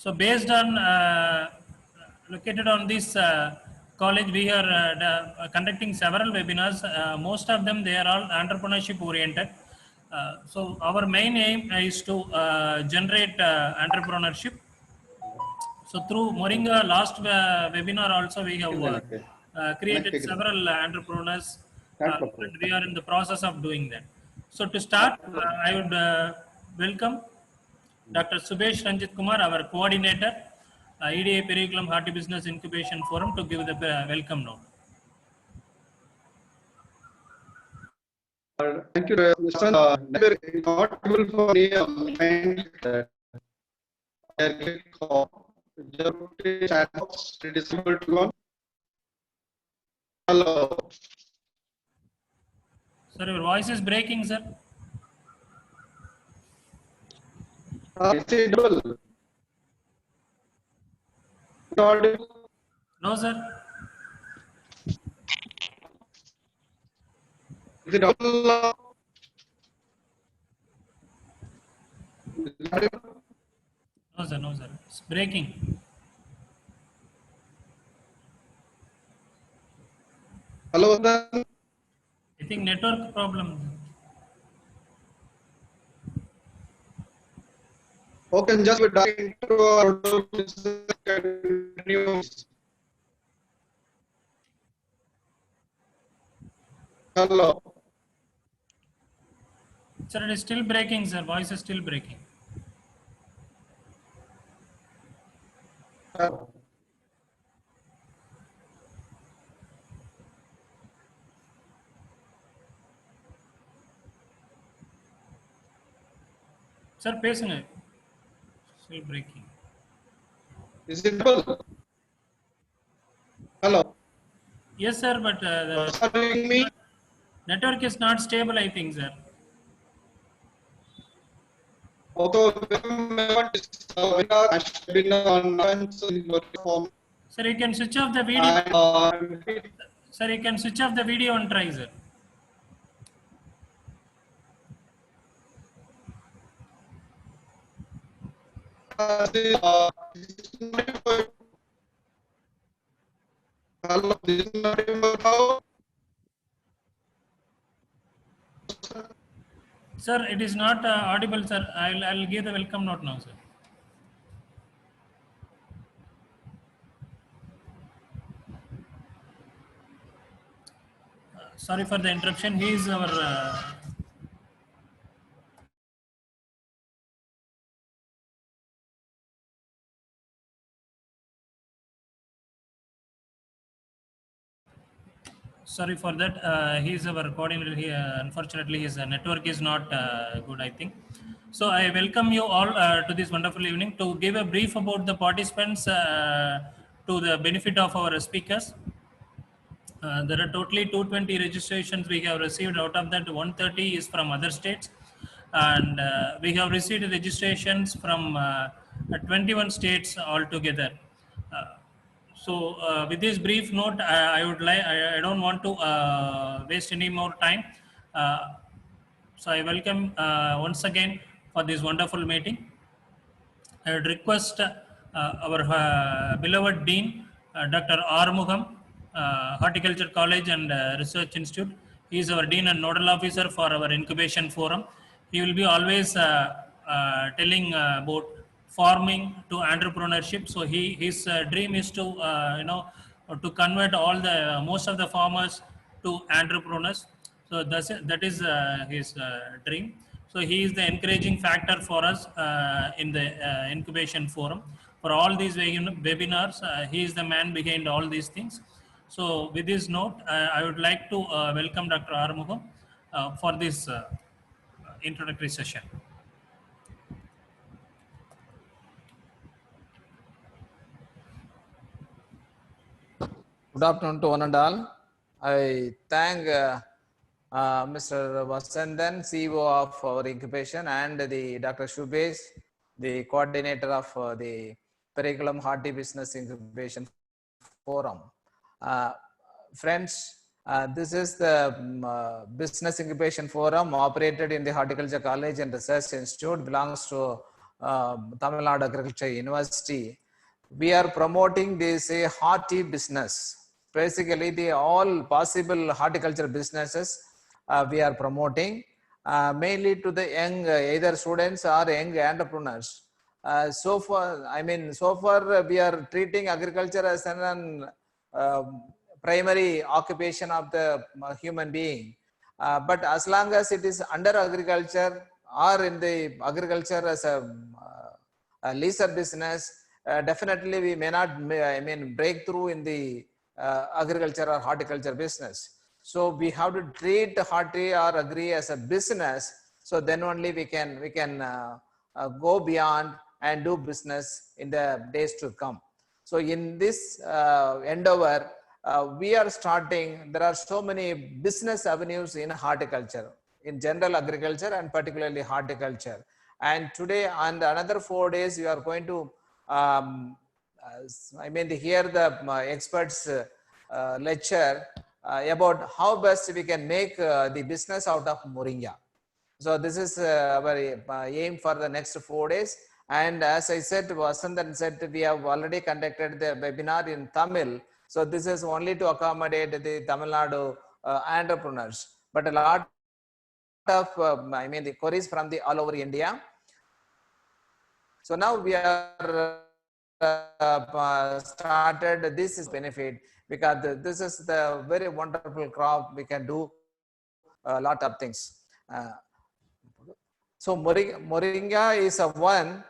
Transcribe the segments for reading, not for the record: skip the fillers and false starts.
So based on located on this college, we are conducting several webinars. Most of them, they are all entrepreneurship oriented. So our main aim is to generate entrepreneurship. So through MORINGA last webinar also we have created several entrepreneurs and we are in the process of doing that. So to start, I would welcome Dr. Subhesh Ranjit Kumar, our coordinator, EDII Periyakulam Horti Business Incubation Forum, to give the welcome note. Thank you, Mr. Not able for me Hello. Sir, your voice is breaking, sir. Is it double? No, sir. Is it double? No, sir. No, sir. It's breaking. Hello, sir. I think network problem. Okay, just we dive into our Hello. Sir, it is still breaking, sir. Voice is still breaking. Sir, pacing it. Still breaking. Is it double? Hello. Yes, sir, but the network is not stable, I think, sir. Sir, you can switch off the video. Sir, you can switch off the video and try, sir. Sir, it is not audible, sir. I'll give the welcome note now, sir. Sorry for the interruption. He is our sorry for that. He is our coordinator here. Unfortunately, his network is not good, I think. So I welcome you all to this wonderful evening to give a brief about the participants to the benefit of our speakers. There are totally 220 registrations we have received. Out of that, 130 is from other states. And we have received registrations from 21 states altogether. So with this brief note, I don't want to waste any more time. So I welcome once again for this wonderful meeting. I would request our beloved Dean, Dr. R. Mugham, Horticultural College and Research Institute. He is our Dean and Nodal Officer for our Incubation Forum. He will be always telling about farming to entrepreneurship. So his dream is to to convert most of the farmers to entrepreneurs. So that is his dream. So he is the encouraging factor for us in the Incubation Forum. For all these webinars, he is the man behind all these things. So with this note, I would like to welcome Dr. R. Mugham for this introductory session. Good afternoon to one and all. I thank Mr. Vasandan, CEO of our incubation, and the Dr. Subhesh, the coordinator of the Periyakulam Horti Business Incubation Forum. Friends, this is the Business Incubation Forum operated in the Horticultural College and Research Institute, belongs to Tamil Nadu Agriculture University, we are promoting this a Horti business. Basically, the all possible horticulture businesses we are promoting, mainly to the young, either students or young entrepreneurs. So far, we are treating agriculture as an primary occupation of the human being. But as long as it is under agriculture or in the agriculture as a leisure business, definitely we may not, break through in the agriculture or horticulture business. So we have to treat Horti or Agri as a business. So then only we can go beyond and do business in the days to come. So in this endeavor, we are starting, there are so many business avenues in horticulture, in general agriculture and particularly horticulture. And today and another 4 days, we are going to, hear the experts lecture about how best we can make the business out of Moringa. So this is our aim for the next 4 days. And as I said, Vasandan said, we have already conducted the webinar in Tamil. So this is only to accommodate the Tamil Nadu entrepreneurs, but a lot of, the queries from the all over India. So now we are started, this is benefit because this is the very wonderful crop. We can do a lot of things. So Moringa is a one,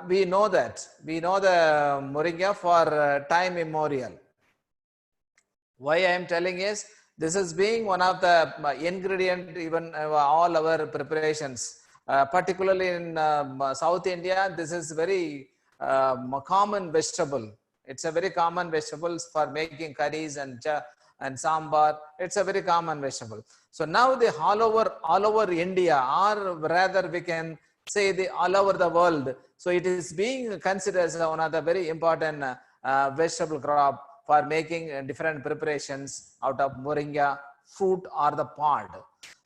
we know that. We know the Moringa for time immemorial. Why I am telling is, this is being one of the ingredient even all our preparations, particularly in South India. This is very common vegetable. It's a very common vegetable for making curries and sambar. It's a very common vegetable. So now the all over India, or rather we can say the all over the world. So it is being considered as one of the very important vegetable crop for making different preparations out of Moringa fruit or the pod.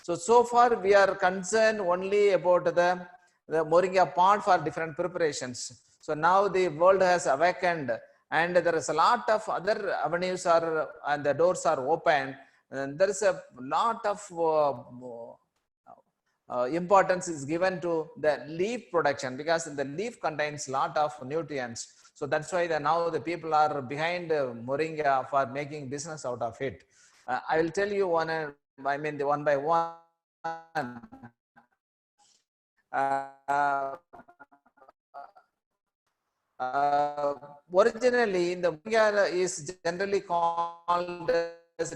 So far we are concerned only about the Moringa pod for different preparations. So now the world has awakened, and there is a lot of other avenues are, and the doors are open, and there is a lot of importance is given to the leaf production, because the leaf contains a lot of nutrients. So that's why now the people are behind Moringa for making business out of it. I will tell you one by one. Originally, the Moringa is generally called as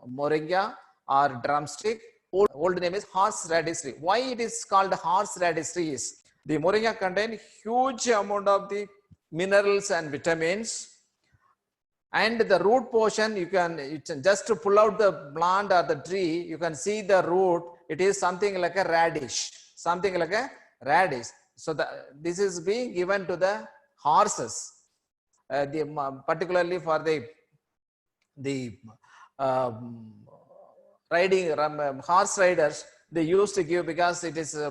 Moringa or drumstick. Old name is horseradish tree. Why it is called horseradish tree is, the Moringa contain huge amount of the minerals and vitamins, and the root portion, you can just to pull out the plant or the tree, you can see the root, it is something like a radish, So this is being given to the horses, particularly for the riding horse riders. They used to give, because it gives a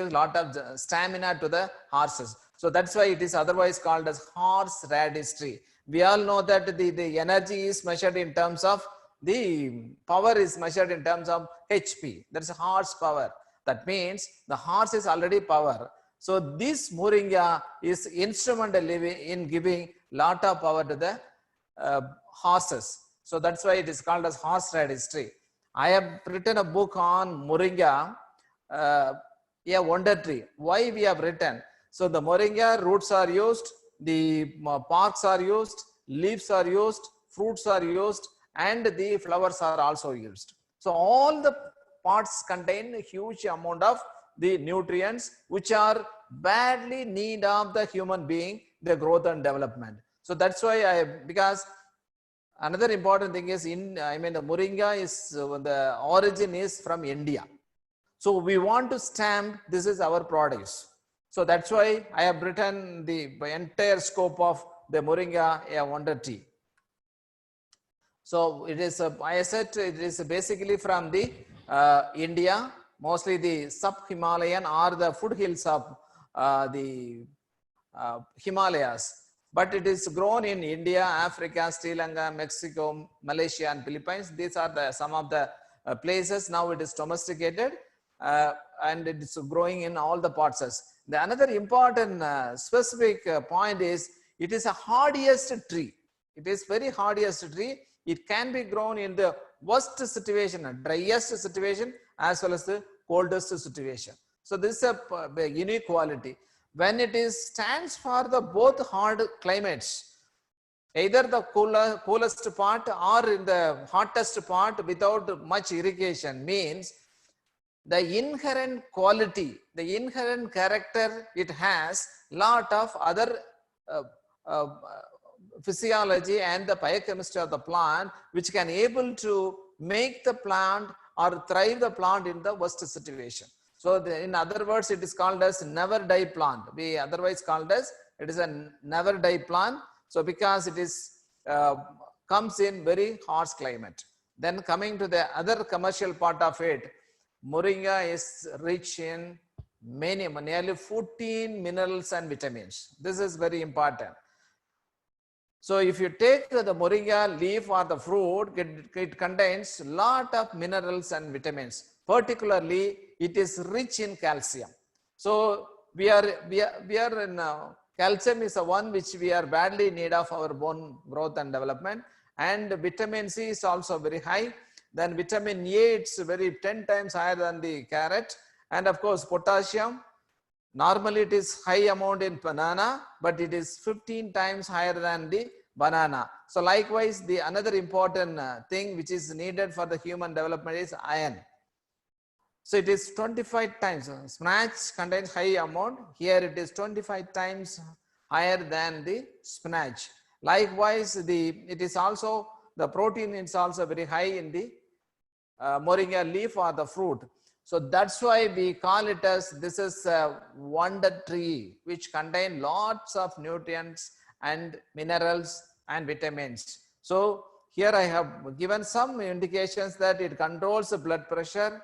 lot of stamina to the horses. So that's why it is otherwise called as horseradish tree. We all know that the energy is measured in terms of, the power is measured in terms of HP. That's horsepower. That means the horse is already power. So this Moringa is instrumental in giving lot of power to the horses. So that's why it is called as horseradish tree. I have written a book on Moringa, a wonder tree. Why we have written? So the Moringa roots are used, the barks are used, leaves are used, fruits are used, and the flowers are also used. So all the parts contain a huge amount of the nutrients which are badly need of the human being, the growth and development. So that's why because another important thing is, the Moringa is, the origin is from India. So we want to stamp, this is our produce. So that's why I have written the entire scope of the Moringa, a wonder tree. So it is, I said, it is basically from the India. mostly the sub-Himalayan or the foothills of the Himalayas. But it is grown in India, Africa, Sri Lanka, Mexico, Malaysia, and Philippines. These are some of the places. Now it is domesticated and it is growing in all the parts. The another important specific point is it is a hardiest tree. It is very hardiest tree. It can be grown in the worst situation, driest situation, as well as the coldest situation. So this is a unique quality. When it stands for the both hard climates, either the coolest part or in the hottest part without much irrigation, means the inherent quality, the inherent character, it has lot of other physiology and the biochemistry of the plant, which can able to make the plant or thrive the plant in the worst situation. So in other words, it is called as never die plant. We otherwise called as it is a never die plant. So because it is comes in very harsh climate. Then coming to the other commercial part of it, Moringa is rich in nearly 14 minerals and vitamins. This is very important. So if you take the moringa leaf or the fruit, it contains a lot of minerals and vitamins. Particularly, it is rich in calcium. So we are in calcium is the one which we are badly in need of our bone growth and development. And vitamin C is also very high. Then vitamin A, it's very 10 times higher than the carrot. And of course, potassium. Normally it is high amount in banana, but it is 15 times higher than the banana. So likewise, the another important thing which is needed for the human development is iron. So it is 25 times. Spinach contains high amount. Here it is 25 times higher than the spinach. Likewise, it is also the protein is also very high in the moringa leaf or the fruit. So that's why we call it as this is a wonder tree which contain lots of nutrients and minerals and vitamins. So here I have given some indications that it controls the blood pressure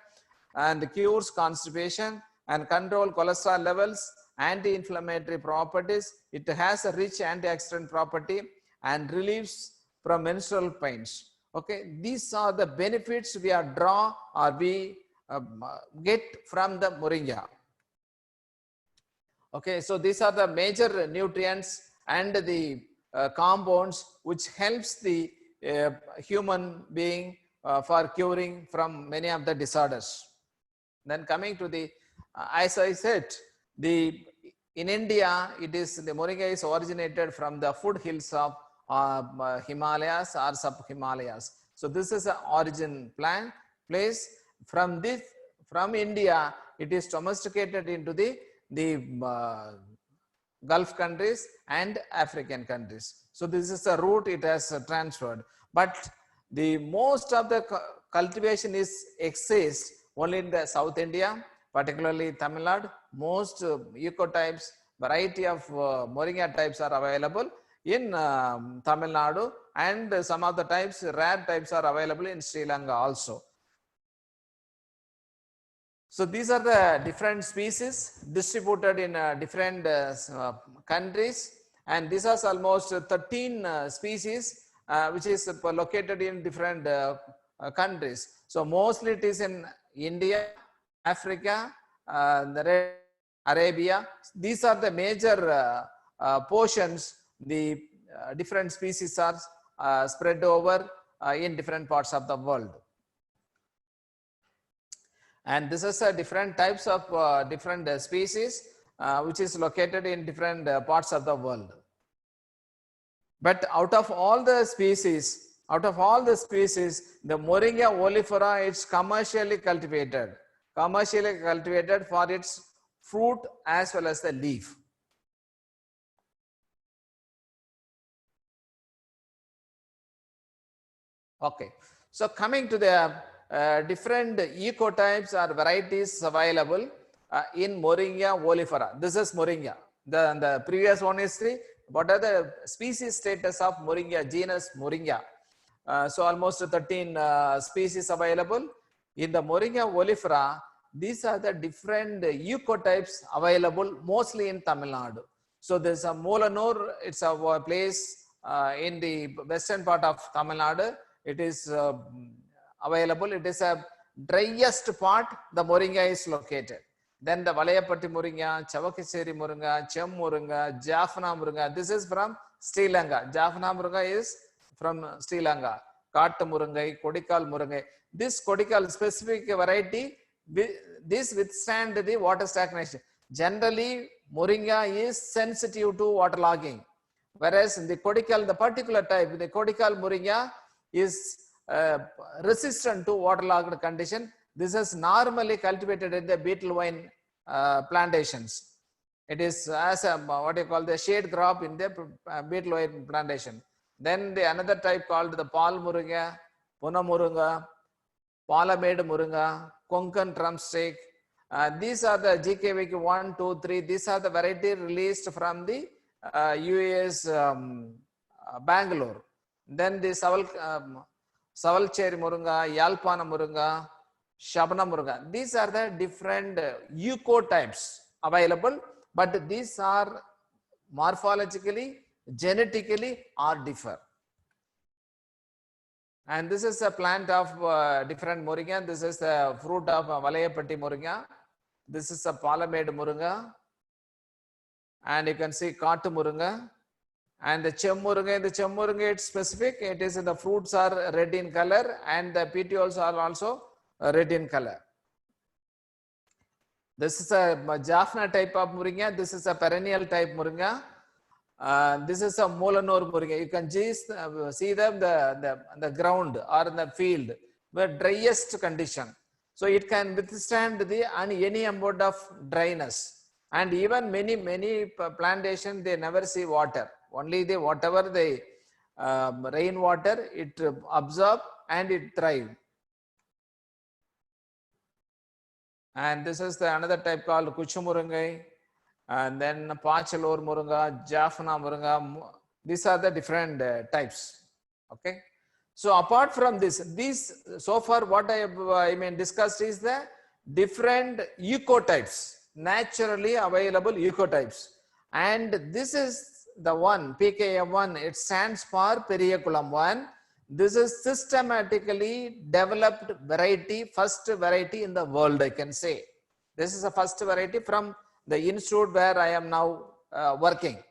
and cures constipation and control cholesterol levels, anti-inflammatory properties. It has a rich antioxidant property and relieves from menstrual pains. Okay, these are the benefits we are draw or we get from the moringa. Okay, so these are the major nutrients and the compounds which helps the human being for curing from many of the disorders. Then coming to the, as I said, in India, it is the moringa is originated from the foothills of Himalayas or sub-Himalayas. So this is an origin place. From India, it is domesticated into the Gulf countries and African countries. So this is the route it has transferred. But the most of the cultivation exists only in the South India, particularly Tamil Nadu. Most ecotypes, variety of moringa types are available in Tamil Nadu, and some of the types, rare types are available in Sri Lanka also. So these are the different species distributed in different countries, and this is almost 13 species which is located in different countries. So mostly it is in India, Africa, Arabia. These are the major portions. The different species are spread over in different parts of the world. And this is different types of different species which is located in different parts of the world. But out of all the species, the Moringa oleifera is commercially cultivated for its fruit as well as the leaf. Okay, so coming to the different ecotypes or varieties available in Moringa oleifera. This is Moringa. The previous one is what are the species status of Moringa, genus Moringa. So almost 13 species available. In the Moringa oleifera, These are the different ecotypes available mostly in Tamil Nadu. So there's a Molanur, it's a place in the western part of Tamil Nadu. It is available. It is a driest part, the moringa is located. Then the Valayapatti moringa, Chavakacheri moringa, Chem moringa, Jaffna moringa. This is from Sri Lanka. Jaffna moringa is from Sri Lanka. Katta moringa, Kodikal moringa. This Kodikal specific variety, this withstand the water stagnation. Generally, moringa is sensitive to waterlogging. Whereas in the Kodikal, the particular type, the Kodikal moringa is resistant to waterlogged condition. This is normally cultivated in the betel vine plantations. It is as a what you call the shade crop in the betel vine plantation. Then the another type called the Pal moringa, Puna moringa, Palamade moringa, Konkan drumstick. These are the GKVK 1, 2, 3. These are the variety released from the US Bangalore. Then the Savalcheri moringa, Yalpana moringa, Shabana moringa. These are the different ecotypes available, but these are morphologically, genetically are differ. And this is a plant of different moringa. This is the fruit of Valayapatti moringa. This is a Palamade moringa. And you can see Kattu moringa. And the Chem moringa, it's specific. It is the fruits are red in color and the petioles are also red in color. This is a Jaffna type of moringa. This is a perennial type moringa. This is a Molanur moringa. You can just see them the ground or in the field where driest condition. So it can withstand any amount of dryness. And even many plantation, they never see water. Only whatever the rainwater, it absorb and it thrive. And this is the another type called Kuchu moringa, and then Pachalor moringa, Jaffna moringa. These are the different types. Okay. So apart from this, these so far what I discussed is the different ecotypes, naturally available ecotypes. And this is the one, PKM1, it stands for Periyakulam 1. This is systematically developed variety, first variety in the world, I can say. This is the first variety from the institute where I am now working.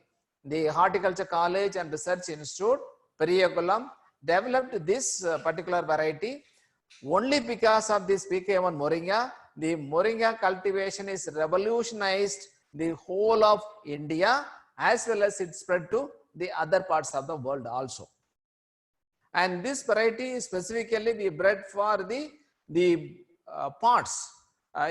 The Horticultural College and Research Institute, Periyakulam, developed this particular variety only because of this PK1 moringa. The moringa cultivation is revolutionized the whole of India, as well as it spread to the other parts of the world also. And this variety is specifically we bred for the pots.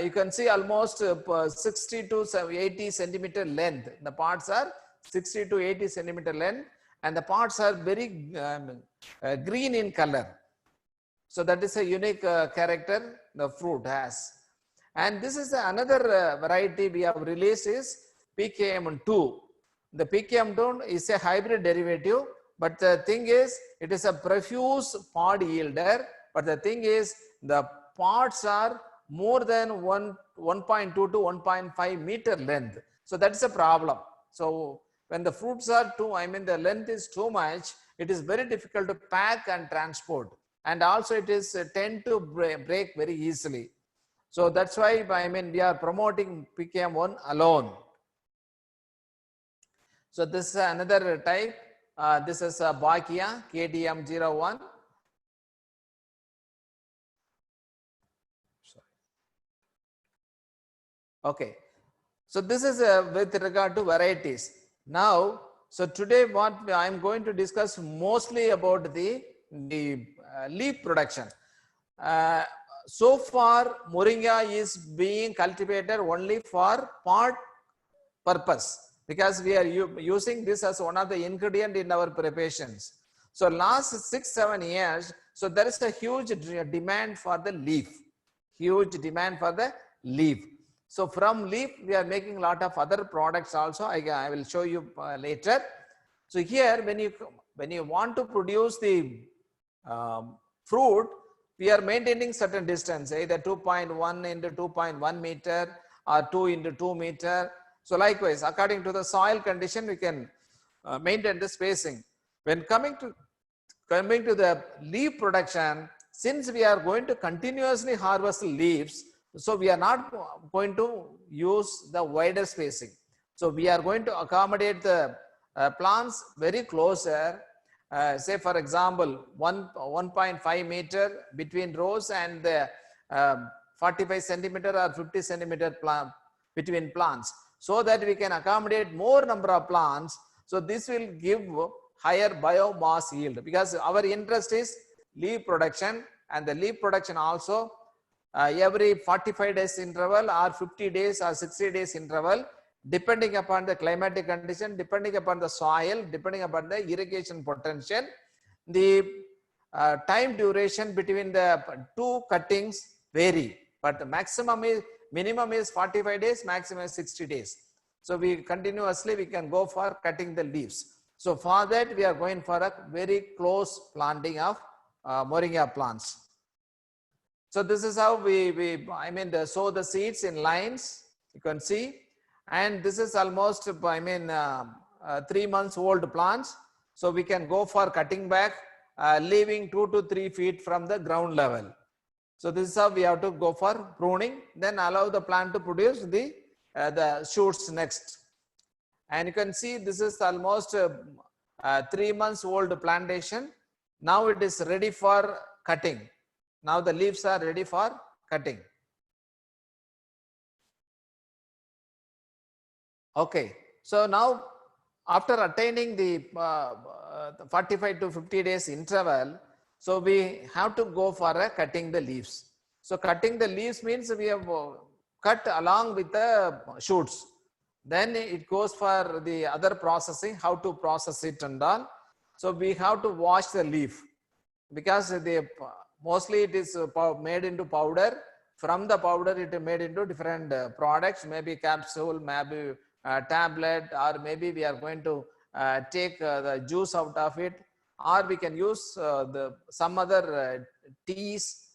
You can see almost 60 to 80 centimeter length. The pots are 60 to 80 centimeter length, and the pots are very green in color. So that is a unique character the fruit has. And this is another variety we have released is PKM2. The PKM2 is a hybrid derivative, but the thing is, it is a profuse pod yielder. But the thing is, the pods are more than 1.2 to 1.5 meter length. So that's a problem. So when the fruits are the length is too much, it is very difficult to pack and transport. And also it is tend to break very easily. So that's why we are promoting PKM1 alone. So this is another type. This is a Bachia KDM01. Okay. So this is with regard to varieties. Now, so today what I am going to discuss mostly about the leaf production. So far, moringa is being cultivated only for pot purpose, because we are using this as one of the ingredient in our preparations. So last 6-7 years, so there is a huge demand for the leaf, huge demand for the leaf. So from leaf, we are making a lot of other products also. I will show you later. So here, when you want to produce the fruit, we are maintaining certain distance, either 2.1 into 2.1 meter or 2 into 2 meter. So likewise, according to the soil condition, we can maintain the spacing. When coming to the leaf production, since we are going to continuously harvest leaves, so we are not going to use the wider spacing. So we are going to accommodate the plants very closer, say for example 1.5 meter between rows and the 45 centimeter or 50 centimeter plant between plants, so that we can accommodate more number of plants. So this will give higher biomass yield, because our interest is leaf production, and the leaf production also every 45 days interval or 50 days or 60 days interval, depending upon the climatic condition, depending upon the soil, depending upon the irrigation potential, the time duration between the two cuttings vary, but the minimum is 45 days, maximum is 60 days. So we continuously we can go for cutting the leaves. So for that we are going for a very close planting of moringa plants. So this is how we sow the seeds in lines, you can see, and this is almost 3 months old plants. So we can go for cutting back, leaving 2 to 3 feet from the ground level. So this is how we have to go for pruning, then allow the plant to produce the shoots next. And you can see this is almost 3 months old plantation. Now it is ready for cutting. Now the leaves are ready for cutting. Okay, so now after attaining the 45 to 50 days interval, so we have to go for cutting the leaves. So cutting the leaves means we have cut along with the shoots. Then it goes for the other processing, how to process it and all. So we have to wash the leaf, because mostly it is made into powder. From the powder it is made into different products, maybe capsule, maybe tablet, or maybe we are going to take the juice out of it, or we can use some other teas.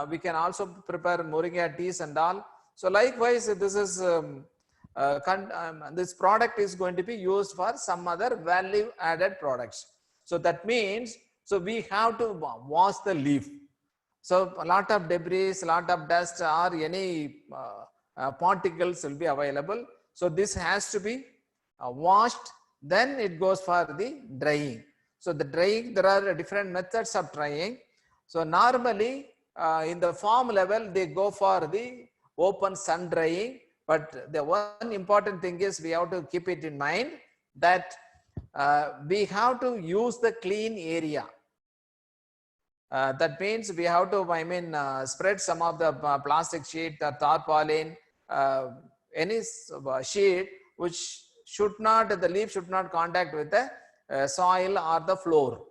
We can also prepare moringa teas and all. So likewise, this is this product is going to be used for some other value added products. So that means, so we have to wash the leaf. So a lot of debris, a lot of dust or any particles will be available. So this has to be washed, then it goes for the drying. So the drying, there are different methods of drying. So normally in the farm level, they go for the open sun drying. But the one important thing is we have to keep it in mind that we have to use the clean area. That means we have to, spread some of the plastic sheet, the tarpaulin, any sheet which should not, the leaf should not contact with the soil or the floor.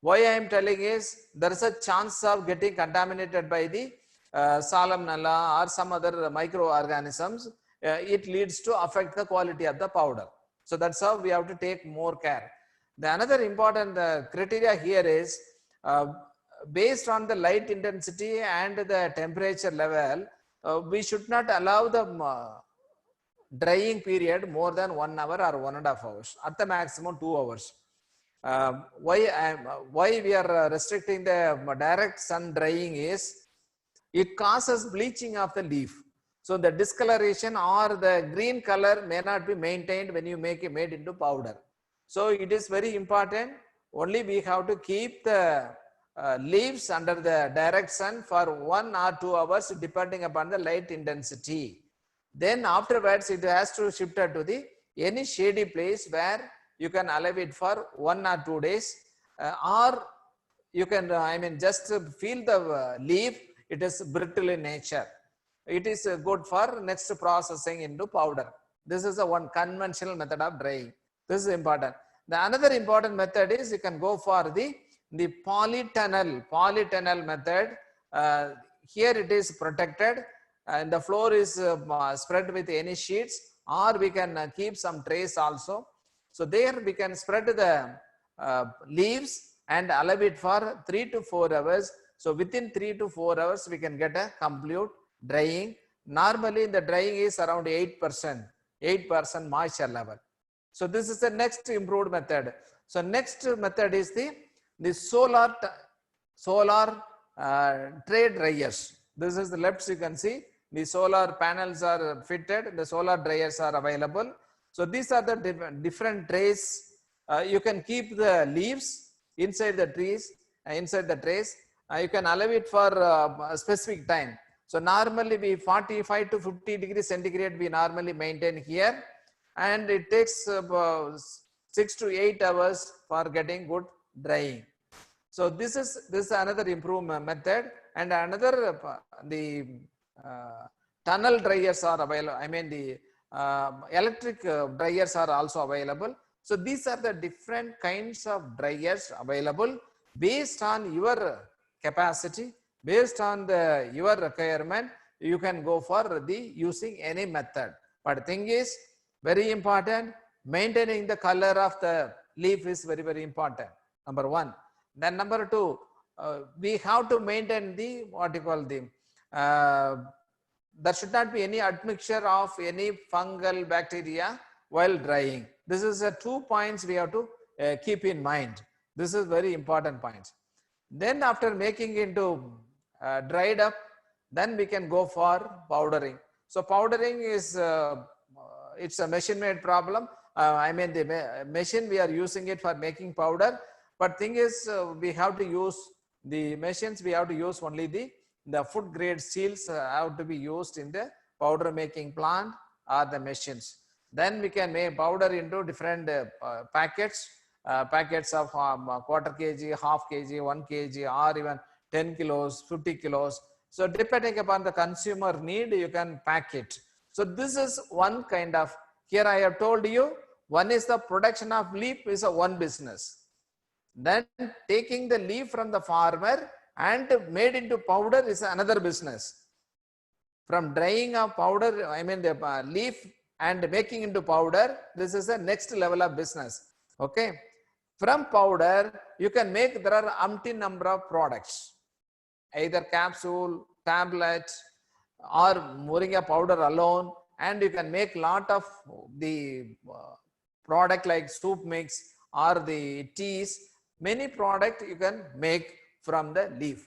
Why I am telling is, there is a chance of getting contaminated by the salmonella or some other microorganisms. It leads to affect the quality of the powder. So that's how we have to take more care. The another important criteria here is, based on the light intensity and the temperature level, we should not allow the drying period more than 1 hour or 1.5 hours, at the maximum 2 hours. Why we are restricting the direct sun drying is, it causes bleaching of the leaf. So the discoloration or the green color may not be maintained when you make it made into powder. So it is very important. Only we have to keep the leaves under the direct sun for 1 or 2 hours depending upon the light intensity. Then afterwards it has to shift to the any shady place where you can allow it for 1 or 2 days, or you can just feel the leaf, it is brittle in nature. It is good for next processing into powder. This is a one conventional method of drying. This is important. The another important method is you can go for the polytunnel method. Here it is protected and the floor is spread with any sheets, or we can keep some trays also. So there we can spread the leaves and allow it for 3 to 4 hours. So within 3 to 4 hours, we can get a complete drying. Normally, the drying is around 8% moisture level. So this is the next improved method. So next method is the solar tray dryers. This is the left, you can see the solar panels are fitted, the solar dryers are available. So these are the different trays. You can keep the leaves inside the trees, inside the trays. You can allow it for a specific time. So normally we 45 to 50 degrees centigrade we normally maintain here, and it takes 6 to 8 hours for getting good drying. So this is another improvement method, and another the tunnel dryers are available. I mean the electric dryers are also available. So these are the different kinds of dryers available based on your capacity, based on your requirement. You can go for using any method. But thing is very important, maintaining the color of the leaf is very, very important. Number one. Then number two, we have to maintain the what you call the there should not be any admixture of any fungal bacteria while drying. This is 2 points we have to keep in mind. This is very important point. Then after making into dried up, then we can go for powdering. So powdering is it's a machine made problem. I mean the machine we are using it for making powder, but thing is we have to use the machines. We have to use only the food grade seals have to be used in the powder making plant or the machines. Then we can make powder into different packets of quarter kg, half kg, 1 kg, or even 10 kilos, 50 kilos. So depending upon the consumer need, you can pack it. So this is one kind of, here I have told you, one is the production of leaf is one business. Then taking the leaf from the farmer and made into powder is another business. From drying of powder, I mean the leaf and making into powder, this is the next level of business. Okay. From powder, you can make, there are umpteen number of products, either capsule, tablet, or moringa powder alone, and you can make lot of the product like soup mix or the teas. Many product you can make from the leaf.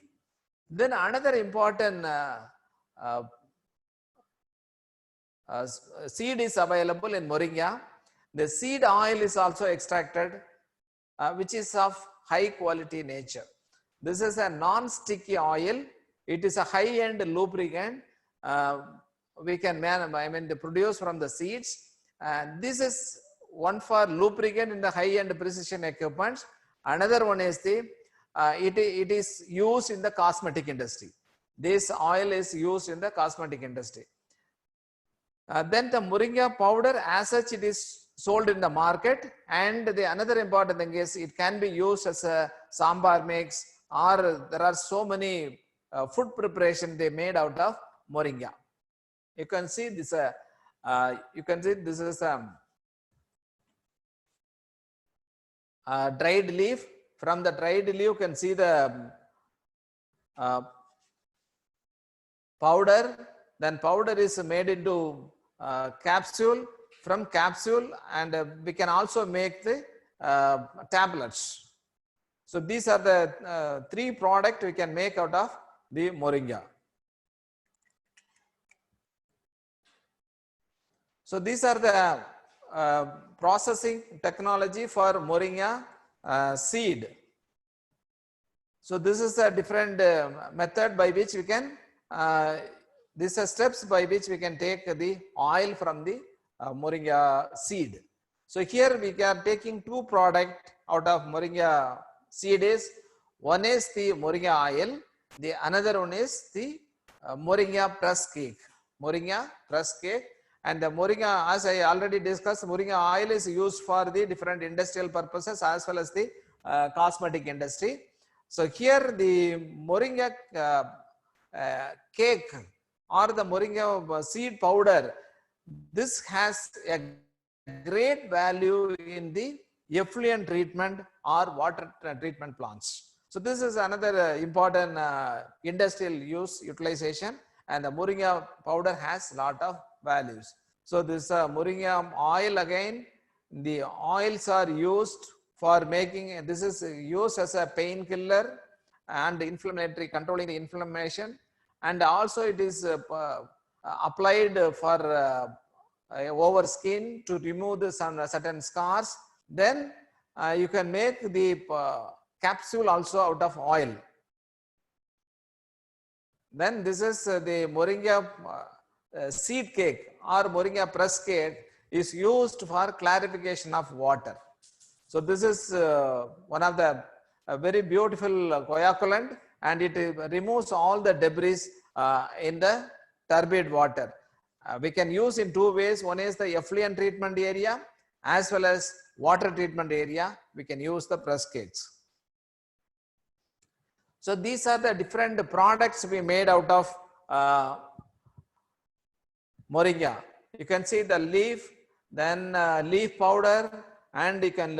Then another important seed is available in moringa. The seed oil is also extracted, which is of high quality nature. This is a non-sticky oil. It is a high-end lubricant. We can produce from the seeds. This is one for lubricant in the high-end precision equipment. Another one is it is used in the cosmetic industry. This oil is used in the cosmetic industry. Then the moringa powder as such, it is sold in the market, and the another important thing is it can be used as a sambar mix, or there are so many food preparation they made out of moringa. You can see this. You can see this is dried leaf. From the dried leaf, you can see the powder. Then powder is made into capsule. From capsule, and we can also make the tablets. So these are the 3 products we can make out of the moringa. So these are the processing technology for moringa seed. So this is a different method by which we can, these are steps by which we can take the oil from the moringa seed. So here we are taking 2 products out of moringa seed. One is the moringa oil, the another one is the moringa press cake. Moringa press cake, and the moringa, as I already discussed, moringa oil is used for the different industrial purposes as well as the cosmetic industry. So here the moringa cake or the moringa seed powder, this has a great value in the effluent treatment or water treatment plants. So this is another important industrial utilization, and the moringa powder has lot of values. So this moringa oil, again, the oils are used for making, this is used as a painkiller and inflammatory, controlling the inflammation, and also it is applied for over skin to remove the certain scars. Then you can make the capsule also out of oil. Then this is the moringa seed cake or moringa press cake is used for clarification of water. So this is one of the very beautiful coagulant, and it removes all the debris in the turbid water. We can use in two ways. One is the effluent treatment area as well as water treatment area. We can use the press cakes. So these are the different products we made out of moringa. You can see the leaf, then leaf powder, and you can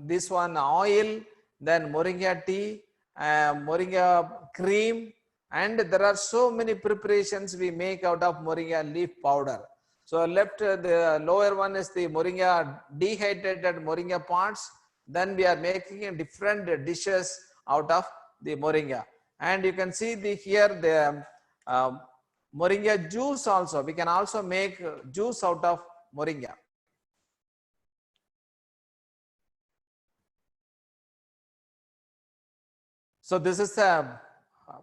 this one oil, then moringa tea, moringa cream, and there are so many preparations we make out of moringa leaf powder. So left, the lower one is the moringa, dehydrated moringa parts. Then we are making different dishes out of the moringa, and you can see the here the moringa juice also. We can also make juice out of moringa. So this is a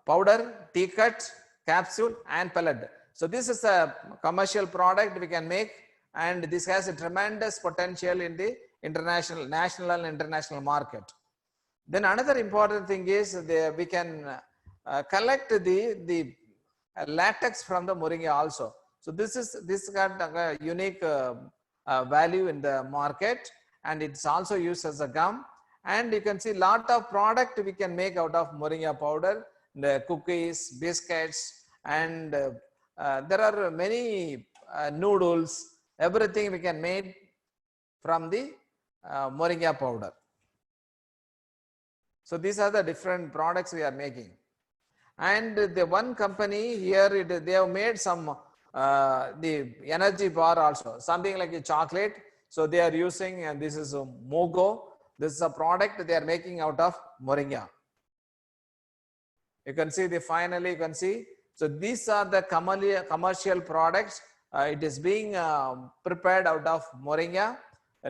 powder, tea cut, capsule, and pellet. So this is a commercial product we can make, and this has a tremendous potential in the international, national and international market. Then another important thing is we can collect the latex from the moringa also. So this got a unique value in the market, and it's also used as a gum. And you can see lot of product we can make out of moringa powder, the cookies, biscuits, and there are many noodles, everything we can make from the moringa powder. So these are the different products we are making. And the one company here, they have made some the energy bar also, something like a chocolate. So they are using, and this is a Mogo. This is a product they are making out of moringa. You can see the finally, you can see. So these are the commercial products. It is being prepared out of moringa,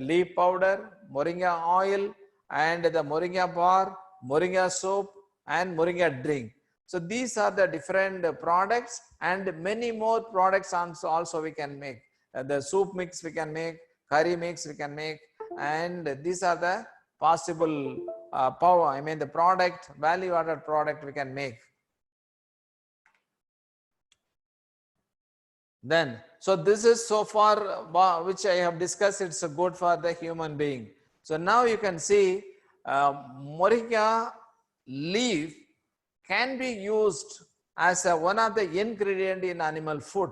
leaf powder, moringa oil, and the moringa bar, moringa soap, and moringa drink. So these are the different products, and many more products also we can make. The soup mix we can make, curry mix we can make, and these are the possible the product, value added product we can make. Then, so this is so far which I have discussed, it's good for the human being. So now you can see moringa leaf can be used as one of the ingredient in animal food.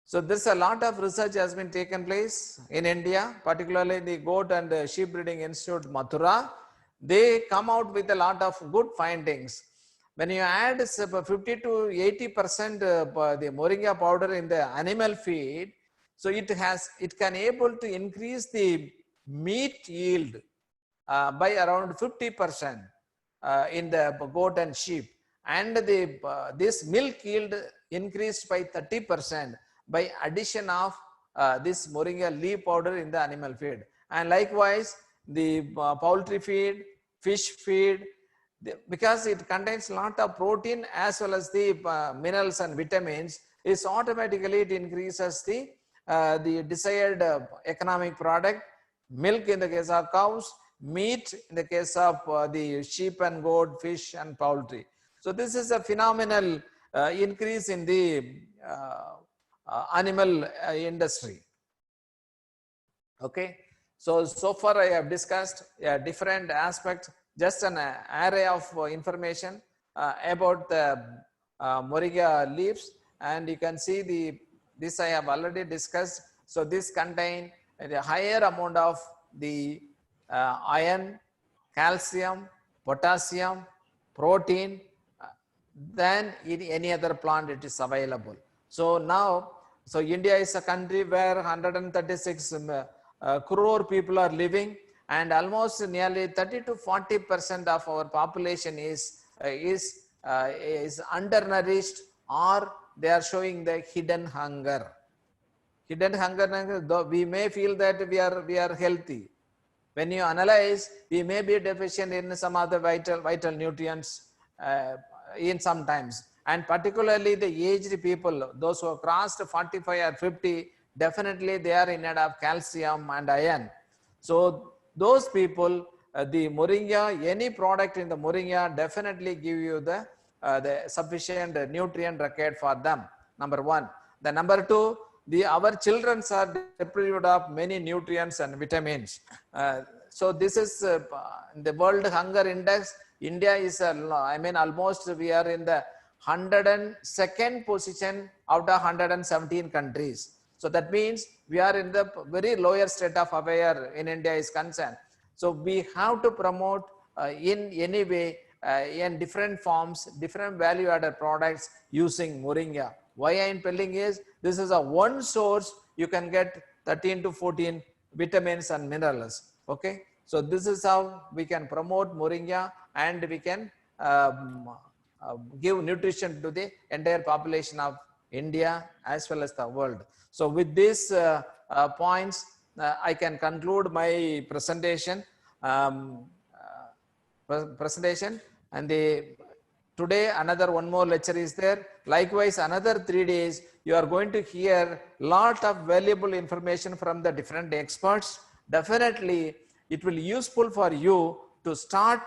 So there's a lot of research has been taken place in India, particularly the Goat and Sheep Breeding Institute, Mathura. They come out with a lot of good findings. When you add 50 to 80% the moringa powder in the animal feed, so it can able to increase the meat yield by around 50% in the goat and sheep, and this milk yield increased by 30% by addition of this moringa leaf powder in the animal feed. And likewise the poultry feed, fish feed, because it contains a lot of protein as well as the minerals and vitamins, is automatically it increases the desired economic product. Milk in the case of cows, meat in the case of the sheep and goat, fish and poultry. So this is a phenomenal increase in the animal industry. Okay, so far I have discussed different aspects, just an array of information about the moringa leaves, and you can see this I have already discussed. So this contain a higher amount of the iron, calcium, potassium, protein, than in any other plant it is available. So now, so India is a country where 136 crore people are living, and almost nearly 30 to 40% of our population is undernourished, or they are showing the hidden hunger. Hidden hunger, though we may feel that we are healthy. When you analyze, we may be deficient in some other vital nutrients in sometimes, and particularly the aged people, those who have crossed 45 or 50, definitely they are in need of calcium and iron. So those people, the moringa, any product in the moringa definitely give you the sufficient nutrient required for them. Number one. The number two, our children are deprived of many nutrients and vitamins. So this is the World Hunger Index. India is, almost we are in the 102nd position out of 117 countries. So that means we are in the very lower state of affairs in India is concerned. So we have to promote in any way, in different forms, different value-added products using moringa. Why I am telling is, this is a one source you can get 13 to 14 vitamins and minerals. Okay, so this is how we can promote moringa, and we can give nutrition to the entire population of India as well as the world. So with these points, I can conclude my presentation. And today another one more lecture is there. Likewise, another 3 days you are going to hear lot of valuable information from the different experts. Definitely it will be useful for you to start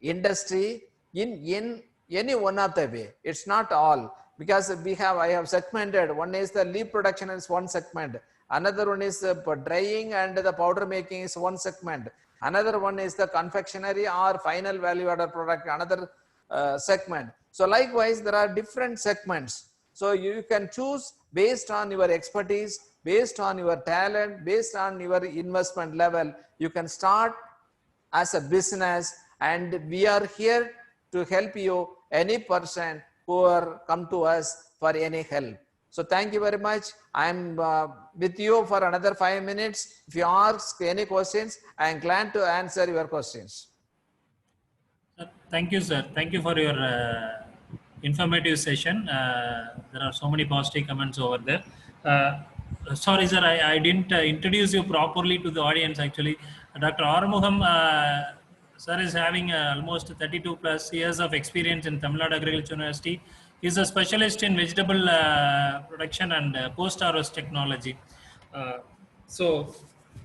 industry in any one of the way. It's not all, because I have segmented. One is the leaf production is one segment. Another one is drying and the powder making is one segment. Another one is the confectionery or final value added product, another segment. So likewise, there are different segments. So you can choose based on your expertise, based on your talent, based on your investment level. You can start as a business, and we are here to help you, any person who are come to us for any help. So thank you very much. I am with you for another 5 minutes. If you ask any questions, I am glad to answer your questions. Thank you, sir. Thank you for your informative session. There are so many positive comments over there. Sorry, sir, I didn't introduce you properly to the audience. Actually, Dr. Arumugham, sir is having almost 32 plus years of experience in Tamil Nadu Agricultural University. He is a specialist in vegetable production and post-harvest technology. So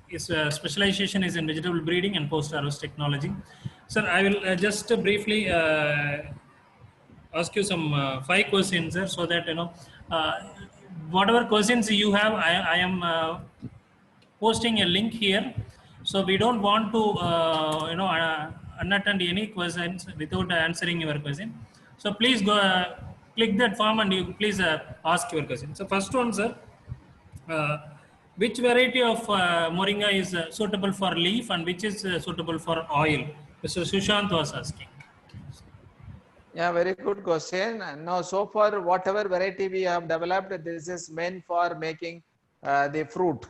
his specialization is in vegetable breeding and post-harvest technology. Sir, I will just briefly ask you some 5 questions, sir, so that whatever questions you have, I am posting a link here. So we don't want to unattend any questions without answering your question. So please go click that form and you please ask your question. So first one, sir, which variety of moringa is suitable for leaf and which is suitable for oil? Mr. Sushant was asking. Yeah, very good question. Now, so far, whatever variety we have developed, this is meant for making the fruit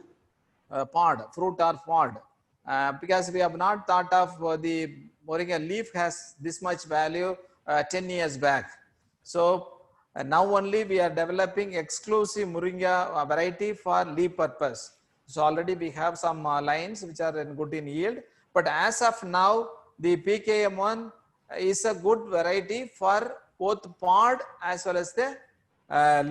or pod, because we have not thought of the moringa leaf has this much value 10 years back. So now only we are developing exclusive moringa variety for leaf purpose. So already we have some lines which are good in yield, but as of now, the PKM1 is a good variety for both pod as well as the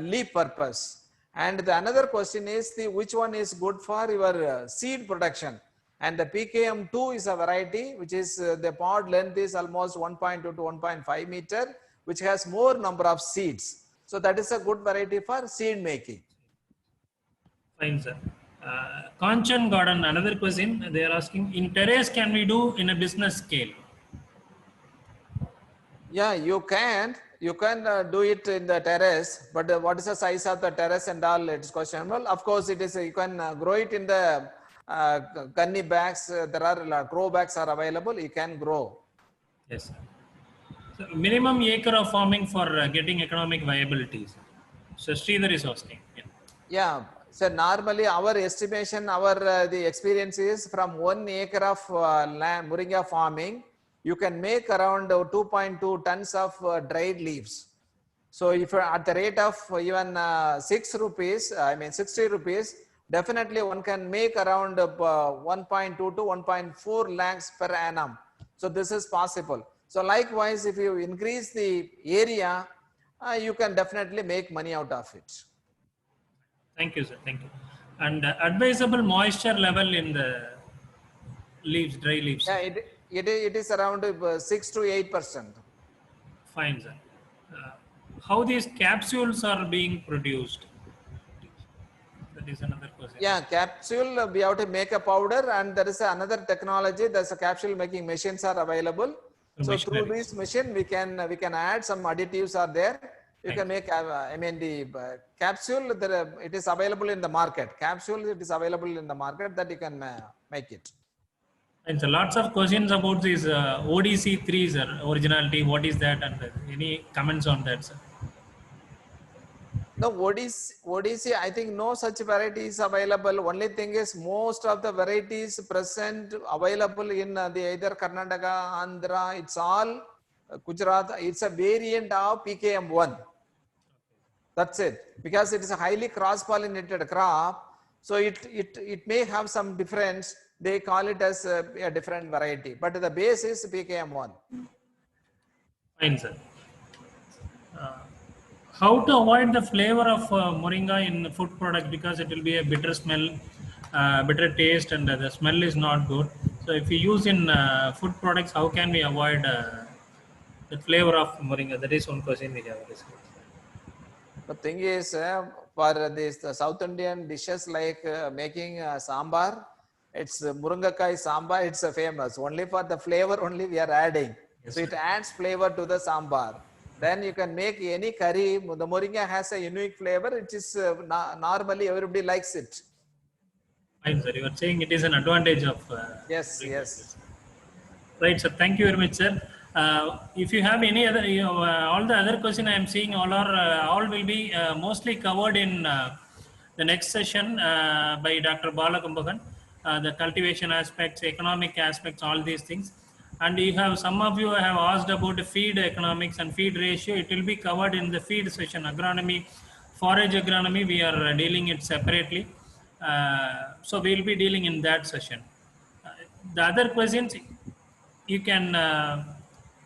leaf purpose. And the another question is which one is good for your seed production. And the PKM2 is a variety which is the pod length is almost 1.2 to 1.5 meter, which has more number of seeds. So that is a good variety for seed making. Fine, sir. Kanchan Garden, another question they are asking, in terrace can we do in a business scale? Yeah, you can do it in the terrace, but what is the size of the terrace and all, it's questionable. Of course, it is you can grow it in the gunny bags. There are grow bags are available. You can grow. Yes, sir. So minimum acre of farming for getting economic viability. So Sridhar is asking. Yeah. Yeah, so normally our estimation, our the experience is from 1 acre of land, moringa farming, you can make around 2.2 tons of dried leaves. So if you're at the rate of even 6 rupees, I mean 60 rupees, definitely one can make around 1.2 to 1.4 lakhs per annum. So this is possible. So likewise, if you increase the area, you can definitely make money out of it. Thank you, sir. Thank you. And advisable moisture level in the leaves, dry leaves. Yeah, it is around 6 to 8%. Fine, sir. How these capsules are being produced? That is another question. Yeah, capsule, we have to make a powder, and there is another technology. There's a capsule making machines are available. So through this machine, we can add some additives are there. You can make, I mean, the capsule, it is available in the market. Capsule, it is available in the market that you can make it. And so lots of questions about this ODC3, sir, originality. What is that? And any comments on that, sir? No, ODC, I think no such varieties available. Only thing is most of the varieties present available in the either Karnataka, Andhra, it's all Gujarat. It's a variant of PKM1. That's it. Because it is a highly cross-pollinated crop. So it may have some difference. They call it as a different variety. But the base is PKM1. Fine, sir. How to avoid the flavor of moringa in food product, because it will be a bitter smell, bitter taste, and the smell is not good. So if you use in food products, how can we avoid the flavor of moringa? That is one question we have. The thing is, for this the South Indian dishes like making sambar, it's muringakai sambar, it's famous. Only for the flavor only we are adding. Yes, so it adds flavor to the sambar. Then you can make any curry. The moringa has a unique flavor. It is normally everybody likes it. Fine, sir. You are saying it is an advantage of. Yes, yes. Right, sir. Thank you very much, sir. If you have any other, all the other questions I am seeing, all will be mostly covered in the next session by Dr. Balakumbagan. The cultivation aspects, economic aspects, all these things. And you have, some of you have asked about the feed economics and feed ratio. It will be covered in the feed session. Agronomy, forage agronomy, we are dealing it separately. So we will be dealing in that session. The other questions, you can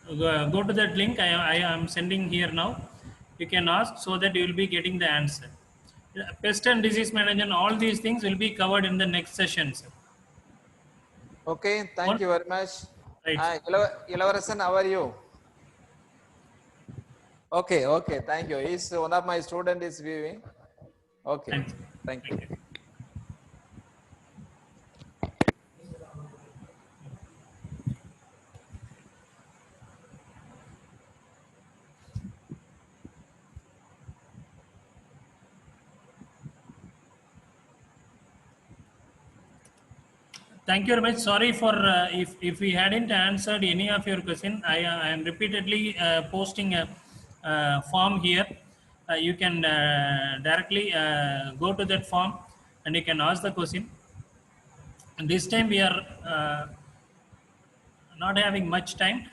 go to that link I am sending here now. You can ask so that you will be getting the answer. Pest and disease management, all these things will be covered in the next session, sir. Okay, thank you very much. Right. Ilavarasan, how are you? Okay, okay, thank you. He's one of my students is viewing. Okay, thank you. Thank you very much. Sorry for if we hadn't answered any of your question. I am repeatedly posting a form here. You can directly go to that form and you can ask the question. And this time we are not having much time.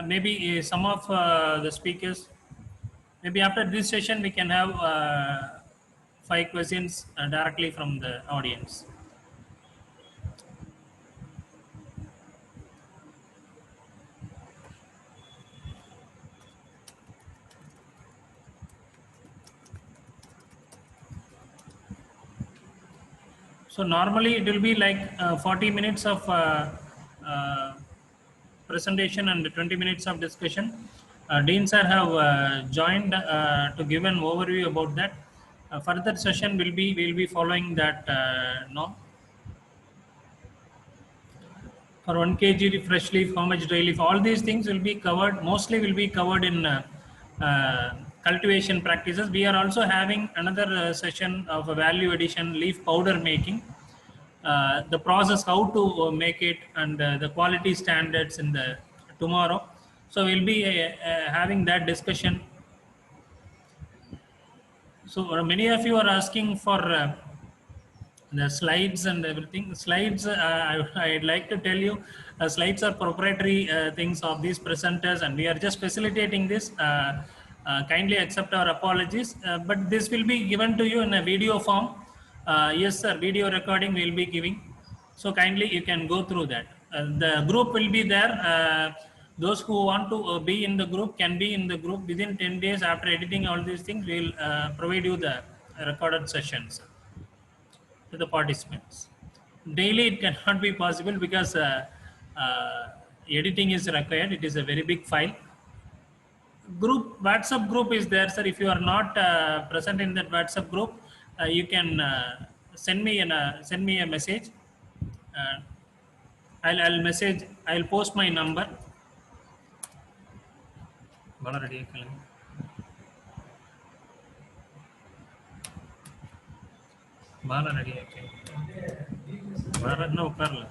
Maybe some of the speakers, maybe after this session we can have 5 questions directly from the audience. So normally it will be like 40 minutes of presentation and 20 minutes of discussion. Dean sir have joined to give an overview about that. Further session will be following that norm. For 1 kg fresh leaf, how much dry leaf? All these things will be covered. Mostly will be covered in cultivation practices. We are also having another session of a value addition leaf powder making. The process how to make it and the quality standards in the tomorrow. So we'll be having that discussion. So many of you are asking for the slides and everything. Slides, I'd like to tell you, slides are proprietary things of these presenters, and we are just facilitating this. Kindly accept our apologies, but this will be given to you in a video form. Yes, sir, video recording will be giving. So kindly you can go through that. The group will be there. Those who want to be in the group can be in the group. Within 10 days after editing all these things, we will provide you the recorded sessions to the participants. Daily it cannot be possible because editing is required. It is a very big file. Group, WhatsApp group is there, sir. If you are not present in that WhatsApp group, you can send me a message. I'll post my number. Bala ready Bala ready. No, Karla.